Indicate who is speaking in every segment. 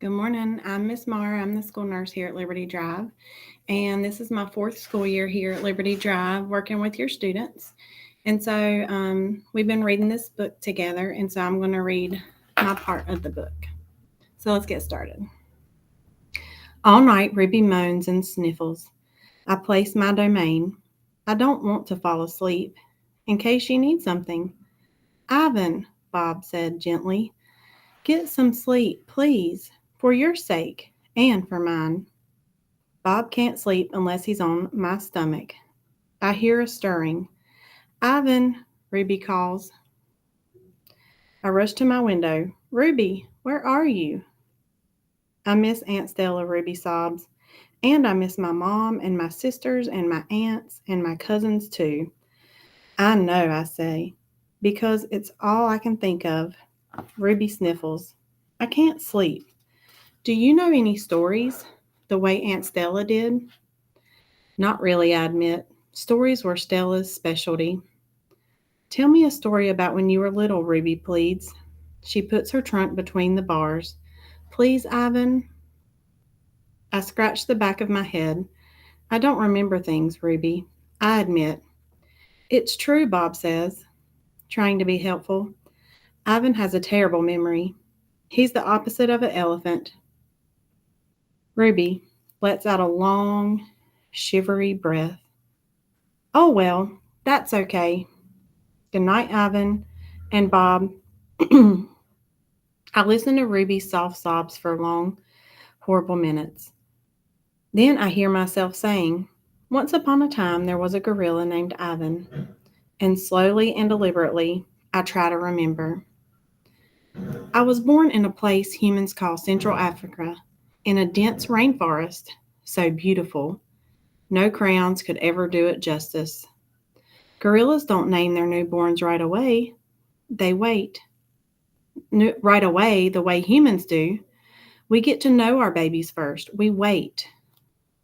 Speaker 1: Good morning. I'm Miss Mara. I'm the school nurse here at Liberty Drive, and this is my fourth school year here at Liberty Drive working with your students. And so we've been reading this book together, and so I'm going to read my part of the book. So let's get started. All night, Ruby moans and sniffles. I place my domain. I don't want to fall asleep, in case you need something. Ivan, Bob said gently, get some sleep, please, for your sake and for mine. Bob can't sleep unless he's on my stomach. I hear a stirring. Ivan, Ruby calls. I rush to my window. Ruby, where are you? I miss Aunt Stella, Ruby sobs. And I miss my mom and my sisters and my aunts and my cousins too. I know, I say, because it's all I can think of. Ruby sniffles. I can't sleep. Do you know any stories? The way Aunt Stella did? Not really, I admit. Stories were Stella's specialty. Tell me a story about when you were little, Ruby pleads. She puts her trunk between the bars. Please, Ivan. I scratch the back of my head. I don't remember things, Ruby. I admit. It's true, Bob says, trying to be helpful. Ivan has a terrible memory. He's the opposite of an elephant. Ruby lets out a long, shivery breath. Oh, well, that's okay. Good night, Ivan and Bob. I listen to Ruby's soft sobs for long, horrible minutes. Then I hear myself saying, once upon a time there was a gorilla named Ivan, and slowly and deliberately I try to remember. I was born in a place humans call Central Africa, in a dense rainforest, so beautiful, no crayons could ever do it justice. Gorillas don't name their newborns right away, they wait. Right away, the way humans do. We get to know our babies first. We wait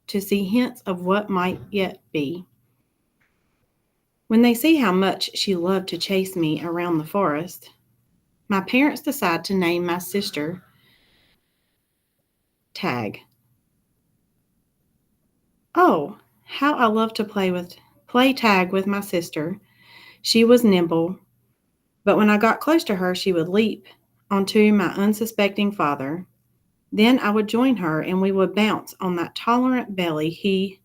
Speaker 1: to see hints of what might yet be. When they see how much she loved to chase me around the forest, my parents decide to name my sister Tag. Oh, how I love to play tag with my sister. She was nimble, but when I got close to her, she would leap onto my unsuspecting father. Then I would join her and we would bounce on that tolerant belly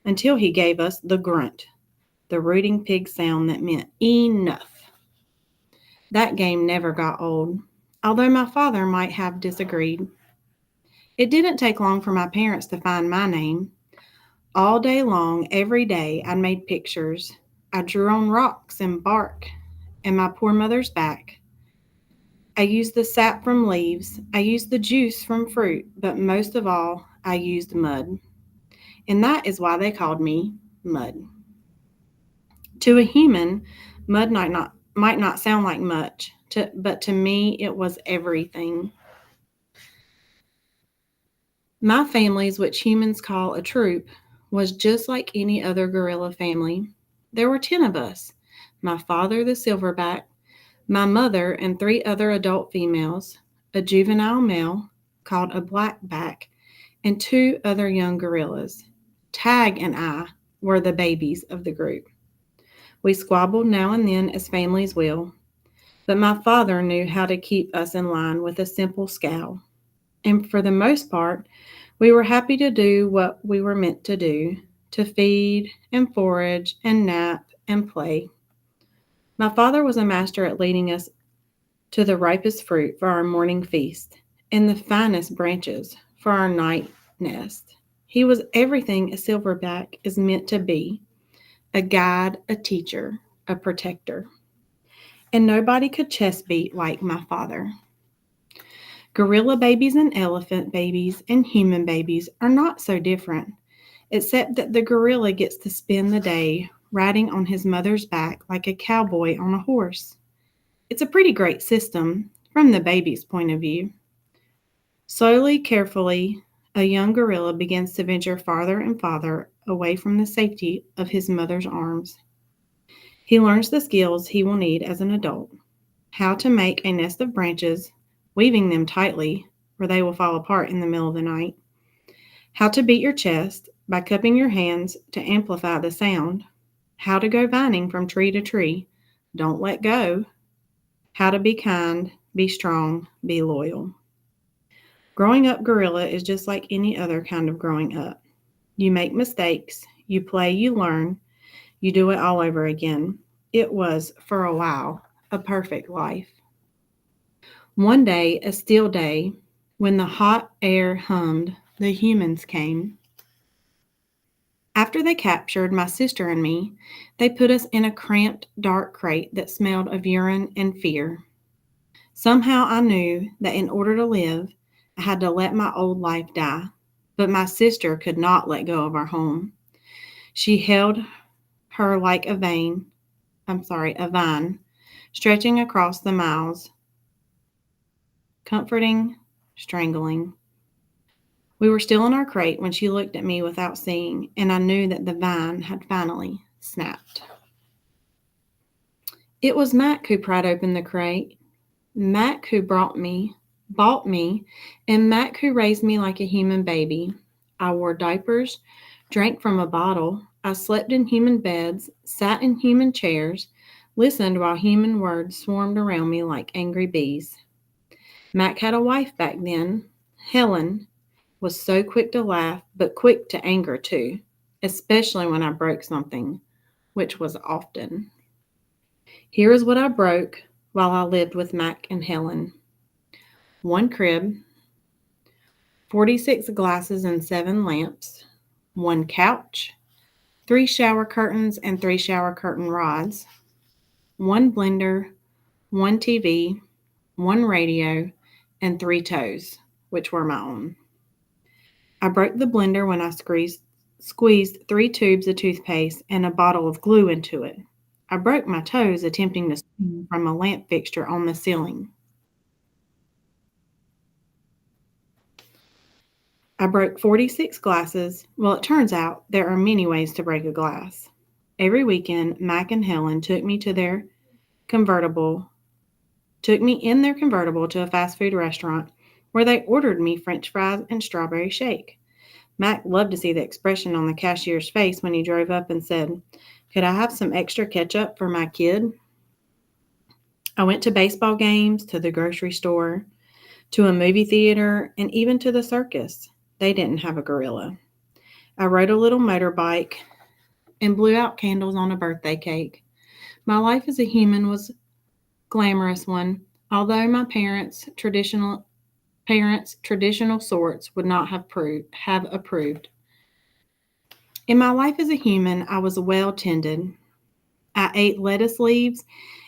Speaker 1: until he gave us the grunt, the rooting pig sound that meant enough. That game never got old, although my father might have disagreed. It didn't take long for my parents to find my name. All day long, every day, I made pictures. I drew on rocks and bark and my poor mother's back. I used the sap from leaves. I used the juice from fruit, but most of all, I used mud. And that is why they called me Mud. To a human, mud might not sound like much, but to me, it was everything. My family's, which humans call a troop, was just like any other gorilla family. There were 10 of us: my father, the silverback, my mother, and 3 other adult females, a juvenile male called a blackback, and 2 other young gorillas. Tag and I were the babies of the group. We squabbled now and then as families will, but my father knew how to keep us in line with a simple scowl. And for the most part, we were happy to do what we were meant to do, to feed and forage and nap and play. My father was a master at leading us to the ripest fruit for our morning feast and the finest branches for our night nest. He was everything a silverback is meant to be: a guide, a teacher, a protector. And nobody could chest beat like my father. Gorilla babies and elephant babies and human babies are not so different, except that the gorilla gets to spend the day riding on his mother's back like a cowboy on a horse. It's a pretty great system from the baby's point of view. Slowly, carefully, a young gorilla begins to venture farther and farther away from the safety of his mother's arms. He learns the skills he will need as an adult: how to make a nest of branches, weaving them tightly, or they will fall apart in the middle of the night. How to beat your chest by cupping your hands to amplify the sound. How to go vining from tree to tree. Don't let go. How to be kind, be strong, be loyal. Growing up gorilla is just like any other kind of growing up. You make mistakes, you play, you learn, you do it all over again. It was, for a while, a perfect life. One day, a still day, when the hot air hummed, the humans came. After they captured my sister and me, they put us in a cramped, dark crate that smelled of urine and fear. Somehow I knew that in order to live, I had to let my old life die. But my sister could not let go of our home. She held her like a vine, stretching across the miles, comforting, strangling. We were still in our crate when she looked at me without seeing, and I knew that the vine had finally snapped. It was Mac who pried open the crate, Mac who bought me, and Mac who raised me like a human baby. I wore diapers, drank from a bottle, I slept in human beds, sat in human chairs, listened while human words swarmed around me like angry bees. Mac had a wife back then. Helen was so quick to laugh, but quick to anger too, especially when I broke something, which was often. Here is what I broke while I lived with Mac and Helen. One crib, 46 glasses and 7 lamps, one couch, 3 shower curtains and 3 shower curtain rods, one blender, one TV, one radio, and 3 toes, which were my own. I broke the blender when I squeezed 3 tubes of toothpaste and a bottle of glue into it. I broke my toes attempting to swing from a lamp fixture on the ceiling. I broke 46 glasses. Well, it turns out there are many ways to break a glass. Every weekend, Mac and Helen took me in their convertible to a fast food restaurant where they ordered me French fries and strawberry shake. Mac loved to see the expression on the cashier's face when he drove up and said, "Could I have some extra ketchup for my kid?" I went to baseball games, to the grocery store, to a movie theater, and even to the circus. They didn't have a gorilla. I rode a little motorbike and blew out candles on a birthday cake. My life as a human was a glamorous one, although my traditional sorts would not have approved. In my life as a human, I was well tended. I ate lettuce leaves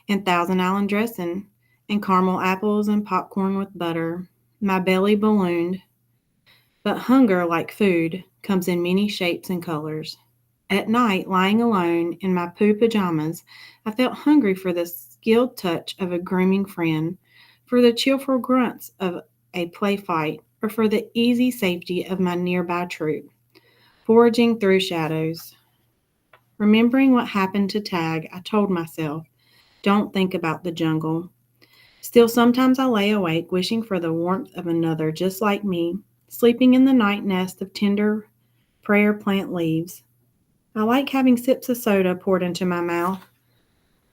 Speaker 1: and Thousand Island dressing and caramel apples and popcorn with butter. My belly ballooned. But hunger, like food, comes in many shapes and colors. At night, lying alone in my poo pajamas, I felt hungry for the skilled touch of a grooming friend, for the cheerful grunts of a play fight, or for the easy safety of my nearby troop, foraging through shadows. Remembering what happened to Tag, I told myself, don't think about the jungle. Still, sometimes I lay awake wishing for the warmth of another just like me, sleeping in the night nest of tender prayer plant leaves. I like having sips of soda poured into my mouth,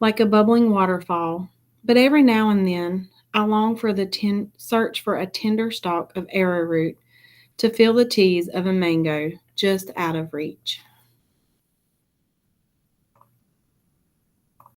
Speaker 1: like a bubbling waterfall, but every now and then I long for the search for a tender stalk of arrowroot to feel the tease of a mango just out of reach.